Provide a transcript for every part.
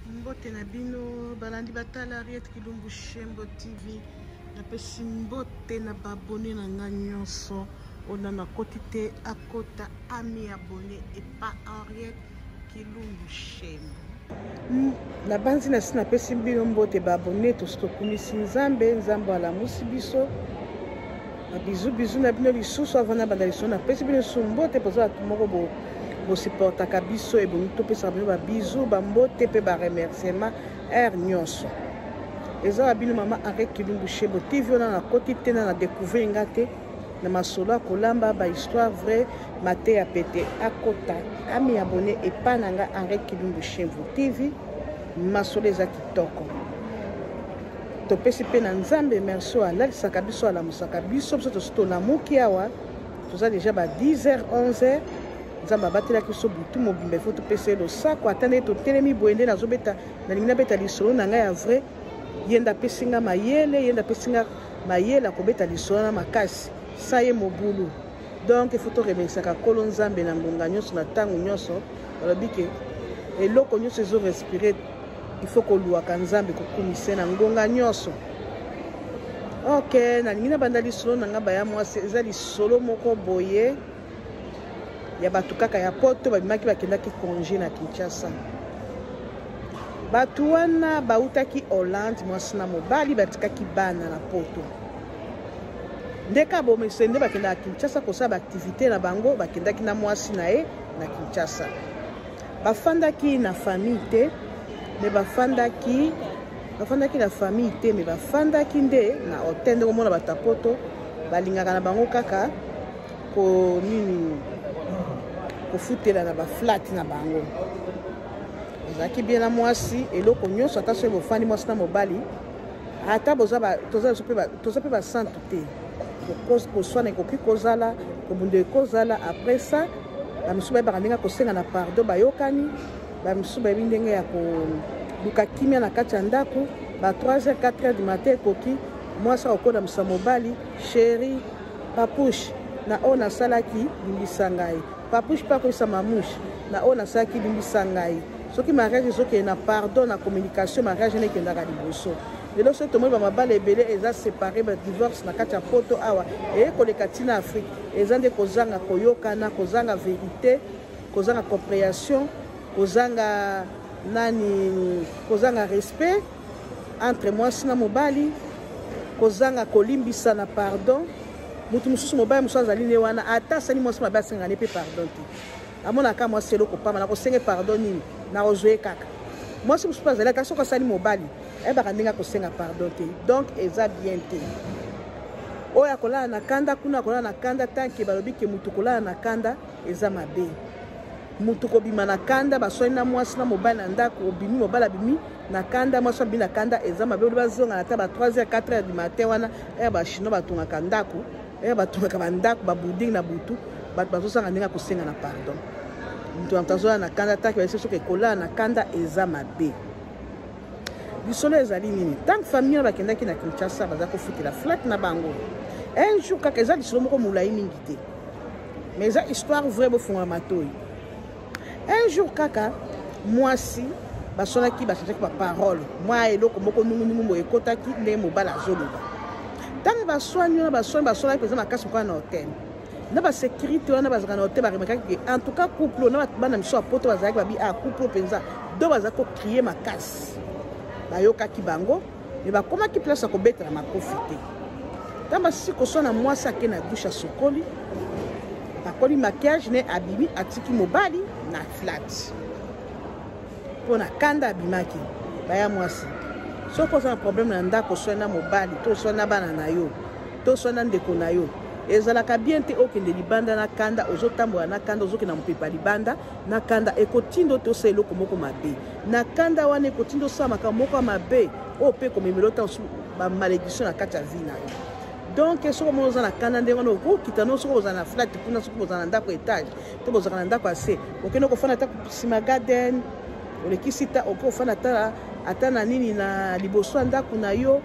Mbote na bino balandi batala Ariette Kilumbu Shembo TV na pesi mbote na babone na nga nyonso ona na kotite akota ami abonné et pas Ariette Kilumbu Shembo na banzi na sina pesi bino mbote babone to stokumisi nzambe ala musibiso na bizu na bino lisusu avana bandaliso na pesi bino sumbote poza moko bo supporta kabiso et bonito pesa bino ba bisou ba mbote pe ba remerciement nyonso eza bino mama Ariette Kilumbu Shembo TV ona na kotite na découvrir ngate na masolo kolamba ba histoire vrai mate ya pété akota ami abonné et pas nanga Ariette Kilumbu Shembo TV masolo eza kitoko to pesi pe na nzambe merci ala saka biso ala musaka biso to na muki awa toza déjà ba 10h 11h nzamba batela kiso butu mobimbe faut to pesi lo sako atane to telemi boende na zobeta na lingina beta lisolo na nga ya vrai yenda pesinga mayele akobeta lisolo na makasi sa ye mobulu donc il faut to remercier ka kolo nzambe na ngonga nyonso na tango nyonso alobi ke eloko nyonso ezo respirer il faut koluaka nzambe kokumise na ngonga nyonso. Ok, na lingina banda lisolo na nga baya mwasi eza lisolo moko boye ya batu kaka ya poto babimaki bakendaki congé na Kinshasa. Batu wana bautaki Hollande mwasi na mobali batikaki bana na poto. Ndeka bomesende bakenda Kinshasa kosala activité na bango bakendaki na mwasi na ye na Kinshasa. Bafandaki na famille te mais bafandaki na famille te mais bafandaki nde na hôtel ndeko mona batapoto balingaka na bango kaka ko nini kofutela na ba flat na bango. Zaki bien na mwasi eloko nyonso ata so bofandi mwasi na mobali ata toza pe ba santu te koswana ekoki kozala kobunde kozala après ça bamisu bayebaka ndenge kosenga na pardon bayokani bamisu bayebi ndenge ya koluka kimia na kati ya ndako ba 3h 4h du matin ekoki mwasi akokoda musa mobali chéri papush na oyo nasalaki limbisa ngai papush mpe akoyisa mamushe na oyo nasalaki limbisa ngai soki mariage ezokende na pardon na communication mariage nekendaka liboso lelo so tomoni bamabala ebele eza séparé badivorce na kati ya poto awa eyekoleka ntina afrique eza nde kozanga koyokana kozanga vérité kozanga compréhension kozanga respect entre mwasi na mobali kozanga kolimbisa na pardon mutu mosusu mobali mosusu azali ne wana ata asali mwasi mabe asengane mpe pardon te amonaka mwasi eloko pamba na kosenge pardon nini na kozwe kaka mwasi mosusu azalaka soki asali mobali ayebaka ndenge akosenga pardon te donc eza bien te oyo akolala na kanda kuna akolala na kanda tanke balobi ke mutu kolala na kanda eza mabe mutu kobima na kanda baswani na mwasi na mobali na ndako obimi mobali abimi na kanda mwasi abimi na kanda eza mabe oli bazonga na ta ba 3h 4h du matin wana eya bachino batungaka ndako eya batungaka bandako babuding na butu bato bazosanga ndenge akosenga na pardon mutu atazola na kanda tanke baese soki ekolala na kanda eza mabe bisolo ezali nini tant famille bakendaki na Kinshasa baza kofutela flat na bango un jour kaka eza lisolo moko molai mingi te mais eza histoire vrai bofunga matoi un jour kaka mwasi basolaki basachaki baparole mwa eloko moko nungunungu mo ekotaki nde mobala azoloba ntango baswani wana basolaki peza makasi mokwana na hotel na basécurité wana bazalaka na hotel baremekaki en tout cas couple na bana miso ya poto bazalaki babi couple mpenza do bazalaki kokrie makasi bayokaki bango me bakomaki place ya kobetela makofi te ntango basisi koswana mwasi ake na dushe asokoli bakoli makiage ne abimi atiki mobali na flat mpo na kanda abimaki baya mwasi soki oza na problème na ndako oswani na mobali to oswani na bana na yo to oswani na ndeko na yo ezalaka bien te okende libanda na kanda ozotambola na kanda ozokenda mopepa libanda na kanda ekotindo te osala eloko moko mabe na kanda wana ekotindo osala makambo moko ya mabe oyo mpe komemela ota bamalédiction na kati ya vi na yo donc soki omona oza na kanda ndenge wana okokita no soki ozala na flat kuna soki ozala na ndako etage to bozalaka na ndako ase okende kofanda ata nsima garden olekisi ta okofanda ata na nini na liboso ya ndako na yo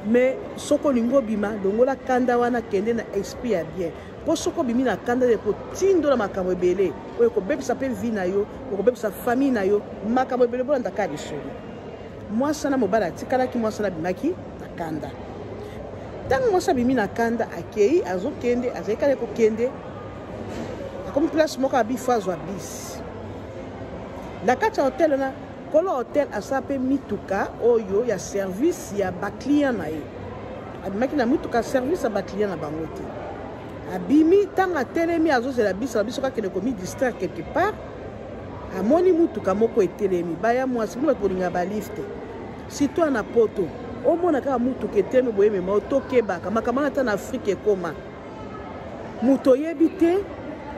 mais soki olingi obima longola kanda wana kende na esprit ya bien po soko bimi na kanda de ko tindo na makambo ebele oyo ko bebisa pe vie na yo ko bebisa famille na yo makambo ebele bo ndaka bisolo moi sana mobala tikala ki moi sana bimaki na kanda tango moi sabimi na kanda akei azokende azekale ko kende comme place moko abifazwa bis la kata hotel na kolo hotel asape mituka oyo ya service ya ba client na ye abimaki na mituka service ya ba client na bango te abimi tanga telemi azozela bis la biso ka kende komi distraire quelque part amoni mutuka moko etelemi baya mwasi mwa kolinga ba lift sitwa na poto omona kaka mutuka etelemi boye mema otokebaka makamana ta na Afrique ekoma muto yebite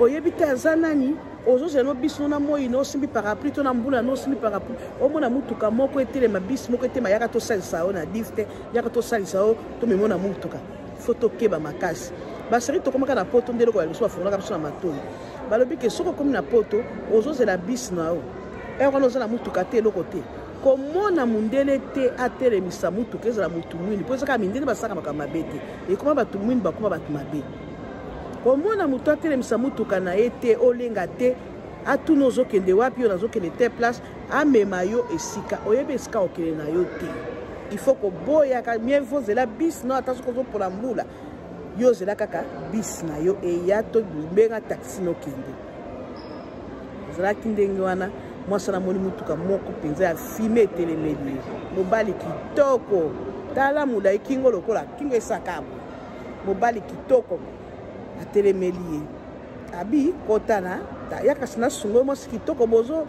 oyebite azanani ozo no biso na moyi no simbi parapluie to na mbula no simbi parapluie omona mutuka moko etelema bis moko etema yaka to salisa o na lift yaka to salisa o to memona mutuka foto keba makasi baseri to komaka na poto ndelo ko aliso afuna biso na matoi balobi ke soko komi na poto ozozela bis na o wana ozala mutuka te eloko te komona mundele te atelemisa mutuka ezala mutu mwini po ezaka mindele basaka makambo mabe te ekoma bato mwini bakoma bato mabe komona mutu atelemisa mutuka na ye te olenga te atuna ozokende wapi yo nazokende te place amema yo esika oyeba esika okende na yo te il faut koboyaka mie vozela bis na ata soki ozopola mbula yo ozela kaka bis na yo eya to benga taxi nokende ezalaki ndenge wana mwasi namoni mutuka moko mpenza ya filme etelemeli mobali kitoko tala mulayi kingo lokola kingo esakabo mobali kitoko atelemeli ye abi kotana yaka sina sungo mwasi kitoko bozo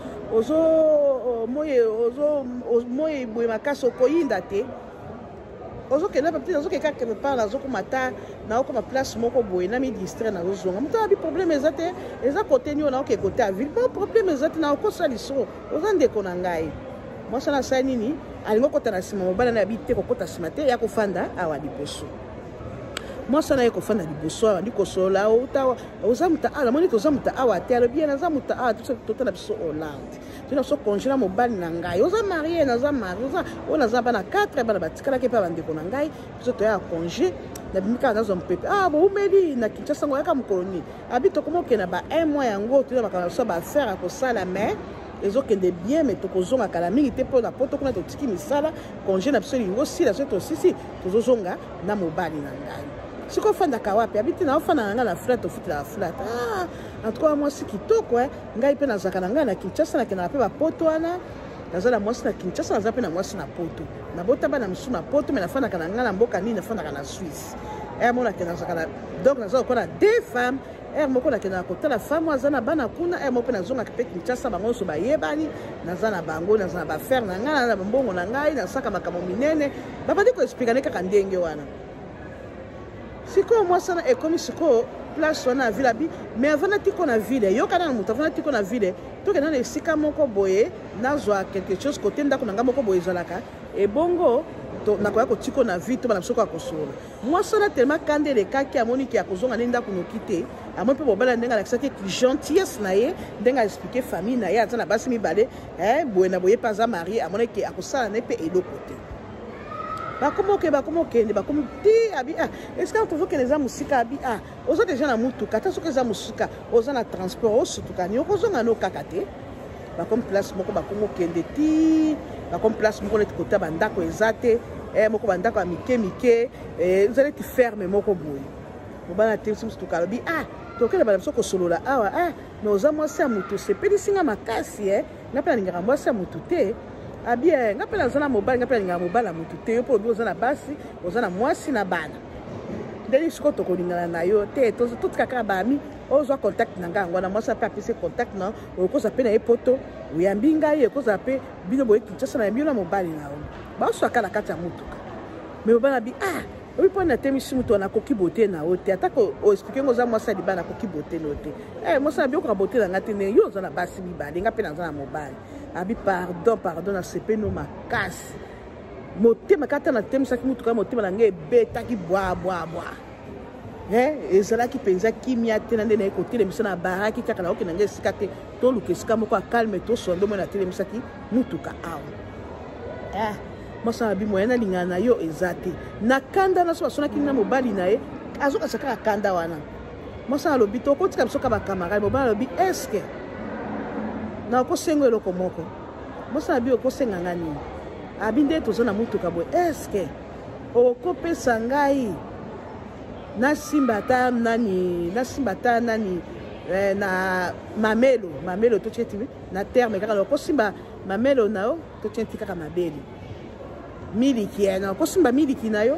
moye boye makasi okoyinda te ozokenda peut-être ozokeka quelque part nazokomata naokoma place moko boye na mi distraire nazozonga moto abi problème eza te eza kote nio naoke kote ya ville bon problème eza te naokosa liso oza ndeko na ngai mwasi nasala nini alingi okota na nsima mobala na yabi te kokota nsima te ya kofanda awa liboso mwasi na ye kofanda liboso awa ndikosolola oza muta awa namoni toza muta awa te alobi ye naza muta awa totala biso Hollande tina biso congela mobali na ngai oza marie naza marie oyo naza bana 4 bana batikalaki mpe bandeko na ngai biso toya congé nabimi kaka nazwa mopepe boumeli na Kinshasa ngo yaka mokolo nini abi tokoma okenda ba 1 mois yango toza makambo biso baaffaire akosala mais ezokende bien mais tokozonga kala mingi te mpo na poto kuna totiki misala congé na biso lingo sila so tosisi tozozonga na mobali na ngai siko fandaka wapi abiti na ofanda na ngai na flat ofutela la flat en tout cas mwasi kitoko ngai mpe nazalaka na ngai na Kinshasa nakendaka mpe bapoto wana naza na mwasi na Kinshasa naza mpe na mwasi na poto nabota bana mosusu na poto me nafandaka na ngai na mboka nini nafandaka na Suisse mo nakendaka nazalaka na donc naza lokola 2 femmes moko nakendaka kotala femme aza na bana kuna moko mpe nazongaka mpe Kinshasa bango nyonso bayebani naza na bango naza na bafere na ngai na bambongo na ngai nasaka makambo minene babandi koexplikane kaka ndenge wana sikoyo mwasi wana ekomi sikoyo place wana na ville abi mais avanda tiko na ville yokana na moto avanda tiko na ville tokenda na esika moko boye nazwa quelque chose kote ndako na ngai moko boye ezalaka ebongo nakoya kotiko na vie to bana biso koya kosolola mwasi wana tellement kanda elekaki amoniki ya kozonga nde ndako noki te amoni mpe mobala ndenge alakisaki gentillesse na ye ndenge aexplike famille na ye aza na basi mibale boye na boye mpe aza marie amoniki akosala na ye mpe eloko te bakomi okende bakomi ti abi esika tozokende eza mosika abi oza deja na mutuka ata soki eza mosika oza na transport osutukani okozonga no kaka te bakomi place moko bakomi okende ti bakomi place moko neti kota bandako eza te moko bandako ya mike eza neti ferme moko boye mobana te mosutuka alobi tokende bana biso kosolola awa me oza mwasi ya motu osepelisinga makasi nga mpe nalingaka mwasi ya motu te abie nga mpe naza na mobali nga mpe nalingaka mobali ya motu te yo mpo obi oza na basi oza na mwasi na bana ndeni sikoyo tokolingana na yo te totika kaka bami ozwa contact na ngai yango wana mwasi mpe apesi contact na okoza mpe na ye poto oyambi ngai ekozala mpe bino boye Kinshasa na yambi yo na mobali na yo baswaka na kati ya motuka me mobali abi obi mpo natemisi moto nakoki bote na yo te atako oexplike ngo oza mwasi ya libala nakoki bote na yo te mwasi na biokoka bote na ngai te ne yo oza na basi mibale nga mpe naza na mobali abi pardon nasepeno makasi motema kata natemisaki motuka motema na ngai ebetaki bwabwabwa ezalaki mpenza kimia te na nde na ye kotelemisa na baraki kaka naokende ngai esika te toluka esika moko akalme tosonde moi natelemisaki motuka awa mwasi na bimoya nalingana na yo eza te na kanda naso basonaki na mobali na ye azokasa kaka kanda wana mwasi na alobi tokotika biso ka bakamarade mobali alobi eske na okosenga eloko moko mwasi na bi okosenga nga nini abinde toza na mutuka boye eske okopesa ngai nasimba ta nani na mamelo to tieti na terme kaka okosimba mamelo na yo to tieti kaka mabeli miliki na okosimba miliki na yo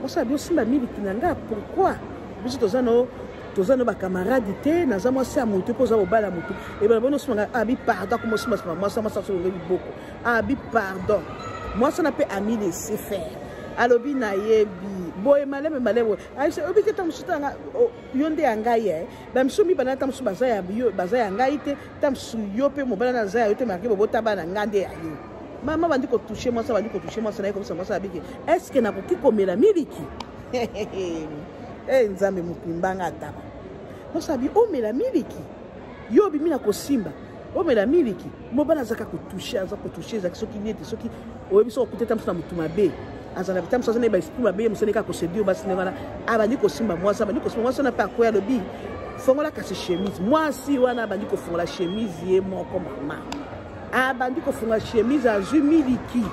osabi osimba miliki na nga pourquoi biso toza no bakamaradi te naza mwasi ya motu mpo oza kobala motu ebala bono osimanga abi pardon komo osimba mwasi solonge liboko abi pardon mwasi na mpe ami laisser faire alobi na yebi boye maleme aise obi te tamusu tanga yo nde ya ngai bamisu mibana tamusu baza ya ngai te tamusu yo mpe mobala na za ya yo te marke bobotaba na nga nde ya yo mama bandi kotouche mwasi na ye komisa mwasi abiki eske nakoki komela miliki nzambe mopimbanga ataba osabi omela miliki yo obimi na kosimba omela miliki mobala azaka kotouche ezaki soki neti soki oyebi so okute tamusu na motu mabe azala tamusu aza na yeba esprit mabe mosani kaka koseduire basine wana abandi kosimba mwasi wana mpe akoya alobi fongola kasi chemise mwasi wana abandi kofongola chemise ye moko mama abandi kofunga chemise azwi miliki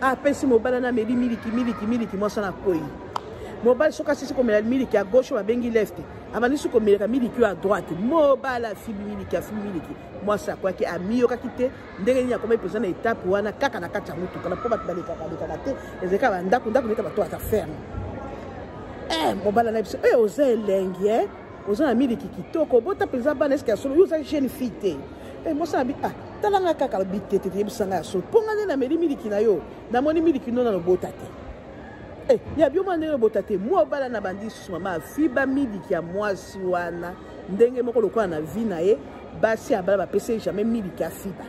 apesi mobala na meli miliki mwasi na koyi mobala soki asisi komela miliki ya gauche babengi left abandi soki komelaka miliki ya droite mobala afibi miliki mwasi akwaki amiyokaki te ndenge nini akoma epesa na etape wana kaka na kati ya motuka na mpo bato balekaka te ezalaka bandako neta bato ata ferme mobala na biso oza elengi oza na miliki kitoko obota mpenza bana eske ya solo yo oza jeune fille te mwasi abi talanga kaka bitete yebisanga ya solo mponga nde nameli miliki na yo namoni miliki no na lobota te ya bioma ndenge lobota te mobala na bandi susu mama afiba miliki ya mwasi wana ndenge moko lokola na vi na ye basi abala bapesi jamais miliki afiba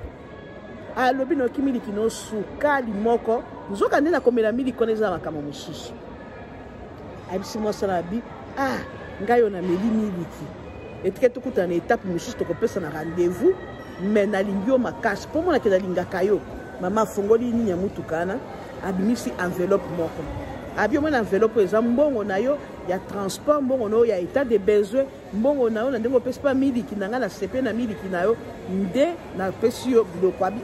alobi noki miliki no sukali moko nzoka nde nakomela miliki wana eza na makambo mosusu ayebisi mwasi na abi ngai yo nameli miliki etike tokutana na etape mosusu tokopesa na rendez-vous me nalingi yo makasi mpo monake nalingaka yo mama afongoli nini ya mutuka wana abimisi enveloppe moko abi omona enveloppe eza mbongo na yo ya transport mbongo na yo ya état de besoin mbongo na yo na ndenge opesi mpa miliki na ngai na sepe na miliki na yo nde napesi yo biloko abi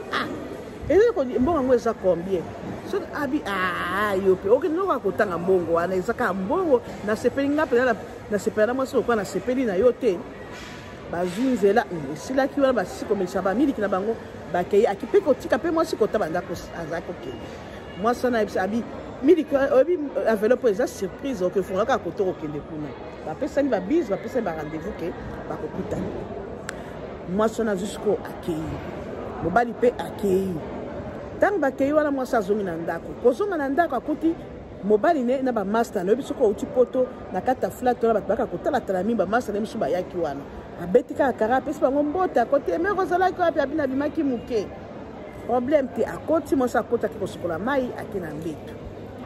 mbongo yango eza combien soki abi yo mpe okende nokoka kotanga mbongo wana ezaka mbongo nasepeli nga mpenza nasepela na mwasi lokola nasepeli na yo te bazwi nzela esilaki wana basisi komelisa bamiliki na bango bakei akipe kotika mpe mwasi kota bandako azali kokende mwasi wana yebisa abi miliki oyebi enveloppe eza surprise okefongola kaka koto kokende kuna bapesani babise bapesani barendez-vous ke bakokutana mwasi wana azwi siko akei mobali mpe akei ntango bakei wana mwasi azongi na ndako kozonga na ndako akuti mobali ne na bamaster na oyebi soki outi poto na kati ya flat wana bato baka kotalatala mingi bamaster na misu bayaki wana abeti kaka kara apesi bango mbote akoti eme kozalaki wapi abi nabimaki moke problème te akoti mwasi akoti ake kosukola mai ake na mbeto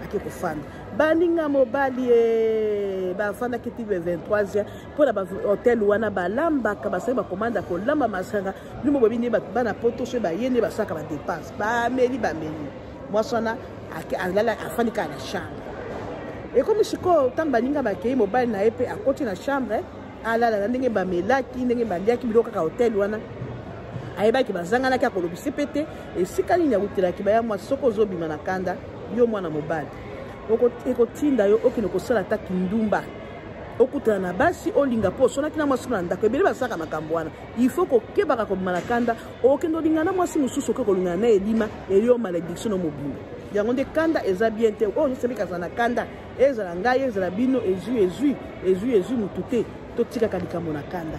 ake kofanda baninga mobali bafandaki ti 23 mpo na bahotel wana balambaka basali bakomanda kolamba masanga limo bobi nde bato bana poto so baye nde basalaka badepense bameli mwasi wana afandi kaka na chambre ekomi sikoyo ntango baninga bakei mobali na ye mpe akoti na chambre alala na ndenge bamelaki ndenge baliaki biloko kaka hotel wana ayebaki bazanganaki akolobisi mpe te esika nini akutelaki baya mwasi soki ozobima na kanda yo mwana mobali ekotinda yo okende kosala ata kindumba okutana na basi olinga mpo osonaki na mwasi na ndako ebele basalaka makambo wana ifo kokebaka kobima na kanda okende olingana na mwasi mosusu oke kolingana na elima elio malédiction no mobimba yango nde kanda eza bien te oyo nyonso ebikazala na kanda ezala ngai ezala bino ezwi mutu te totikaka likambo na kanda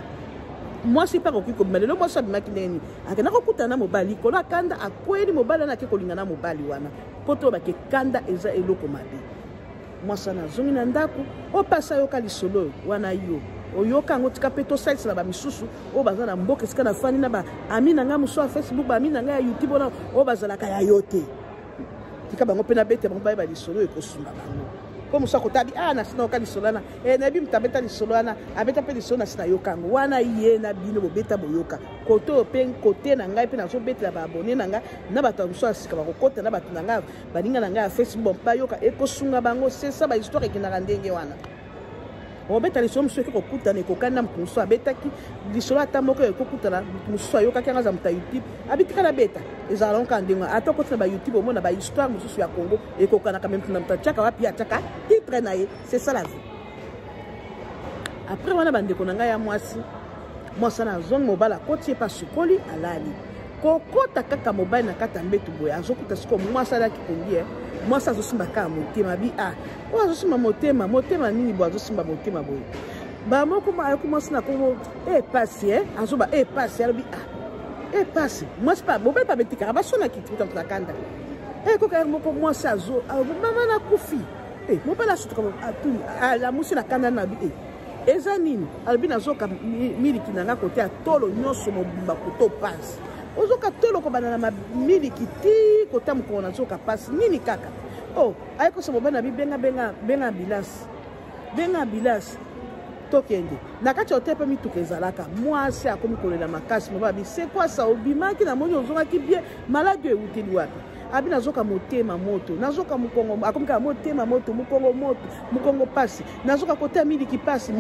mwasi mpe akoki kobima lelo mwasi abimaki ndenge nini akenda kokutana na mobali likolo akanda akweli mobali wana ake kolingana na mobali wana mpo to bake kanda eza eloko mabe mwasi wana azongi na ndako opasa yoka lisolo wana yo oyoka yango tika mpe tosalisela bamisusu oyo baza na mboka esika na fani na baami na ngai mosu ya facebook baami na ngai ya youtube wana oyo bazalaka ya yo te tika bango mpe na bete bango bayeba lisolo ekosunga bango po mosu akotabi nasina yoka lisolo wana nayebi moto abeta lisolo wana abeta mpe lisolo nasina yoka yango wana ye na bino bobeta boyoka kote oyo mpe kote na ngai mpe nazobetela baabone na ngai na bato ya mosu asika bakokota na bato na ngai baninga na ngai ya facebook bayoka ekosunga bango sesa bahistoire ekendaka ndenge wana obeta lisolo mosusu eke kokutana ekokani na moto mosusu abetaki lisolo ata moko ekokutana moto mosusu ayokaki anga za moto ya youtube abitikala beta ezala lonka ndenge ata okoti na bayoutube omona bahisttoire mosusu ya congo ekokanaka meme na moto atiaka wapi atiaka titre na ye c'est ça la vie. Après wana bandeko na ngai ya mwasi wana azongi mobali akoti ye pa sukoli alali kokota kaka mobali na kata mbetu boye azokuta siko mwasi alaki kongi mwasi azosimba kaka motema bi oyo azosimba motema nini boye azosimba motema boye bamoko ayoko mwasi na kongo epasi azoba epasi alobi epasi mwasi pa mobali pa betikaka basonaki tuta moto na kanda ekoka moko mwasi mama na kufi mobali asutuka alamusi na kanda na bi eza nini alobi nazoka miliki na nga kote ya tolo nyonso mobimba koto pasi ozoka tolo kobana na miliki ti kota mokolo nazoka pasi nini kaka ayikosa mobali na bi benga bilasi tokende na kati ya hotel mpe mituka ezalaka mwasi akomi kolela makasi mobali abi c'est quoi ça obimaki na moni ozongaki bien maladi euteli wapi abi nazoka motema moto nazoka mukongo akomika motema moto mukongo pasi nazoka kota miliki pasi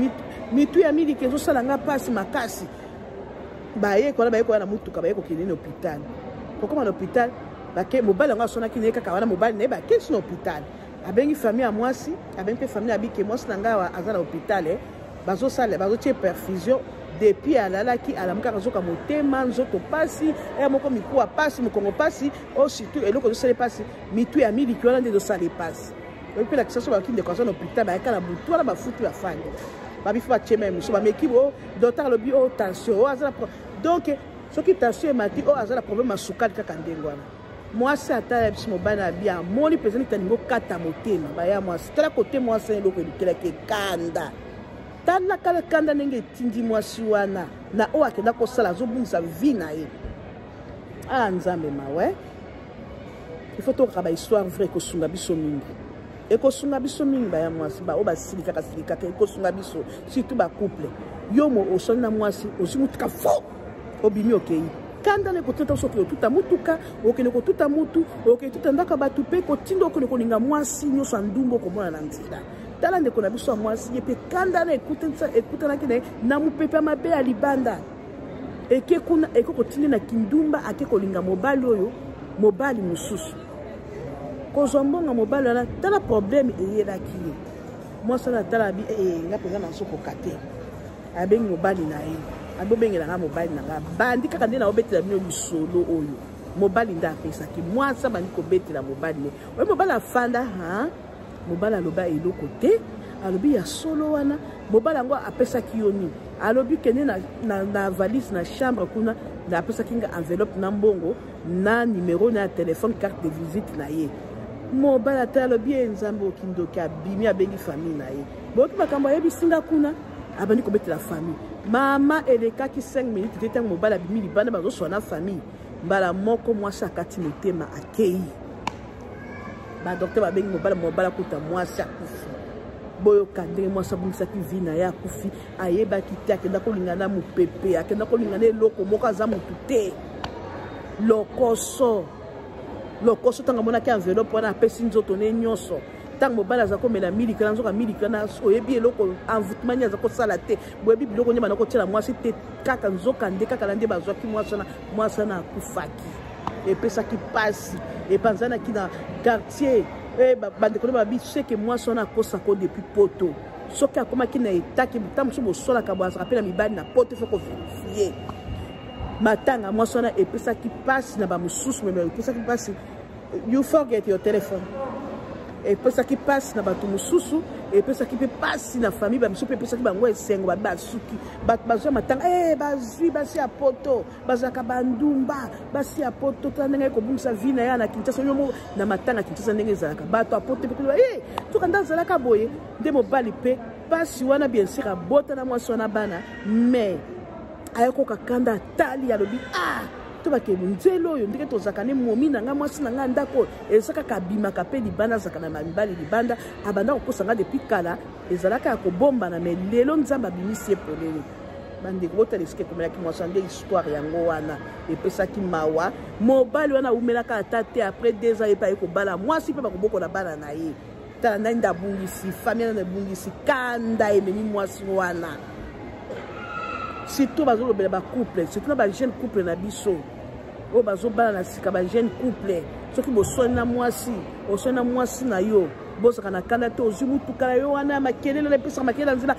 mitu ya miliki ezosala nga pasi makasi baye kola na mutuka baye kokende na hôpital kokoma na hôpital bake mobali yango asonaki naye kaka wana mobali naye bakesi na hôpital abengi famille ya mwasi abengi mpe famille abike mwasi na ngai aza na hôpital bazotie perfusion depuis alalaki alamukaka azoka motema nzoto pasi moko mikuwa pasi mokongo pasi surtout eloko ezosala pasi mitu ya miliki wana nde ezosala pasi oyepelakisa so bakindeko aza na hôpital bayaka na butu wana bafutu ya fandi babifa batiema mosu bameki docteur alobi tension aza na donc soki tension emati aza na problème ya sukali kaka ndenge wana mwasi ata ya biso mobali na bi amoni mpenza neti alingi okata motema baya mwasi tala kote mwasi eloko elukelaki ekanda tala kala kanda ndenge etindi mwasi wana na oyo akenda kosala azobungisa vi na ye nzambe mawe ifo tokaka bahistoire vrai ekosunga biso mingi baya mwasi oyo basilikaka ekosunga biso surtout bacouple yo osali na mwasi ozimutuka fo obimi okei kanda ne koteta soki otuta mutuka okende kotuta mutu okende tuta ndaka batu mpe kotinda okende kolinga mwasi nyonso ndumbo komona na nzela tala ndeko na biso ya mwasi ye mpe kanda na ekutanaki na ye na mopepe ya mabe ya libanda eke kuna eke kotindi na kindumba ake kolinga mobali oyo mobali mosusu kozwa mbonga mobali wana tala probleme eyelaki ye mwasi wana tala abi nga mpenza nazokoka te abengi mobali na ye abobengela nga mobali na nga bandi kaka nde naobetela bino lisolo oyo mobali nde apesaki mwasi abandi kobetela mobali ne oyo mobali afanda mobali aloba eloko te alobi ya solo wana mobali yango apesaki yo nini alobi kende na valise na chambre kuna na apesaki nga enveloppe na mbongo na numero na ya telefone carte de visite na ye mobali ata alobi nzambe okindoki abimi abengi famille na ye boki makambo ayebisinga kuna abandi kobetela famille mama elekaki 5 minutes te ntango mobali abimi libanda bazoswa na famille mbala moko mwasi akati motema akei badokter babengi mobali akuta mwasi akufi boyoka ndenge mwasi abungisaki vi na ye akufi ayebaki te akenda kolinga na mopepe akenda kolinga na eloko moko aza motu te lokoso ntango amonaki enveloppe wana apesi nzoto ne nyonso ntango mobali aza komela miliki wana nzoka miliki wana oyebi eloko envoûtement nini aza kosala te boyebi biloko nde bana kotiela mwasi te kaka nzoka nde kaka na nde bazwaki mwasi wana akufaki epesaki pasi epanzanaki na quartier bandeko nde babi seke mwasi wana akosako depuis poto soki akomaki na etaki ntango mosusu bosolaka boazaka mpe na mibali na poto fo koverifie matanga mwasi wana epesaki pasi na bamosusu meme epesaki pasi you forget your telephone epesaki pasi na bato mosusu epesaki mpe pasi na famille bamisu mpe epesaki bango esengo babi basuki bato bazwa matanga bazwi basi ya poto bazalaka bandumba basi ya poto tala ndenge ekobungisa vi na ye na kinshasa yomo na matanga ya kinshasa ndenge ezalaka bato ya poto mpe koba toka nde azalaka boye nde mobali mpe pasi wana bien sûr abota na mwasi wana bana mais ayokoka kanda atali alobi to bakelu nzelo oyo ndenge tozaka ne momi na nga mwasi na nga ndako ezaka kabimaka mpe libanda azaka na mibali libanda abanda kokosa nga depuis kala ezalaka ya kobombana me lelo nzambe abimisi ye polele bandeko botala esike ekomelaki mwasi nde histoire yango wana epesaki mawa mobali wana aumelaka ata te après 2 ans epa ye kobala mwasi mpe bakobokola bana na ye tala nda bungisi famille na bungisi kanda ememi mwasi wana surtout bazolobela ba couple surtout ba jeune couple na biso o bazobala na sika ba jeune couple soki bosoni na mwasi na yo bosaka na kanda te ozwi mutuka na yo wana makelele na pesa makelele na nzela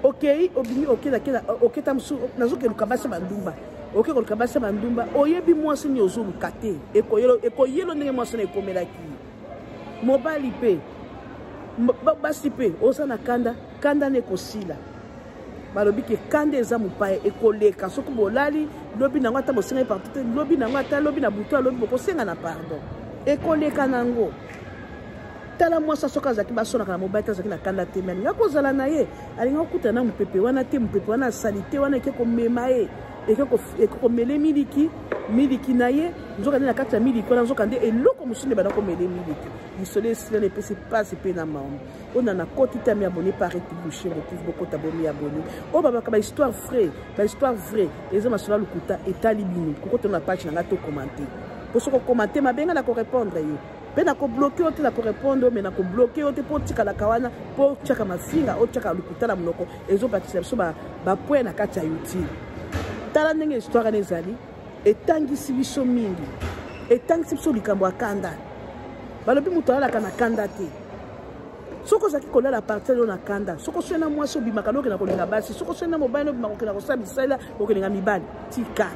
ok obimi ok tamsu nazokeluka basi bandumba ok koluka basi bandumba oyebi mwasi ni ozoluka te ekoyelo ndenge mwasi na ekomelaki mobali mpe basi mpe oza na kanda na ekosila balobi ke kanda eza mopaya ekoleka soki bolali lobi nango ata bosengai partout te lobi nango ata lobi na butu alobi bokosenga na pardon ekoleka nango tala mwasi soki azalaki basonaka na mobali te azalaki na kanda te me alinga kozala na ye alinga kokutana na mopepe wana te mopepe wana asali te wana eke komema ye eke komele miliki na ye nzoka nde na kati ya miliki wana nzoka nde eloko mosusu nde bana komele miliki lisolo esila na epesi pasi mpe na maombi ona na koti te mi abonné par ete boucher motif bokota bomi abonné oyo babaka bahistoire vrai eza masolo lokuta etali bino kokota na page na nga to komante po soko komante mabenga na korépondre yo mpe na kobloke yo te na korépondre me na kobloke yo te mpo tikalaka wana mpo tiaka mafinga o tiaka lokuta na monoko ezopatisa biso bapoint na kati ya youtube tala ndenge histoire wana ezali etangisi biso mingi etangisi biso likambo ya kanda balobi moto alalaka na kanda te soki ozalaki kolala partir yo na kanda soki osoi na mwasi obimaka nokenda kolinga basi soki osoi na mobali nobimaka okenda kosala bisalela okelinga mibali tika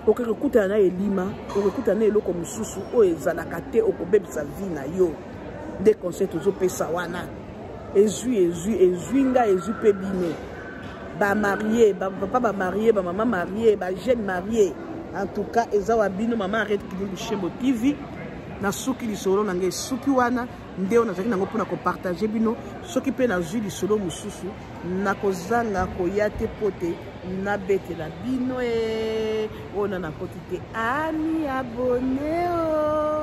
okekokutana na elima okekutana na eloko mosusu oyo ezalaka te okobebisa vi na yo nde conseil tozopesa wana ezwi nga ezwi mpe bino bamarie bapapa bamarie bamama marie bajeune marie en tout cas eza wa bino mama arrête Kidungu Shembo TV na suki lisolo na ngai suki wana nde ona zaki nango mpona kopartage bino soki mpe nazwi lisolo mosusu nakozanga koya te pote nabetela bino ona na koti te ani abone o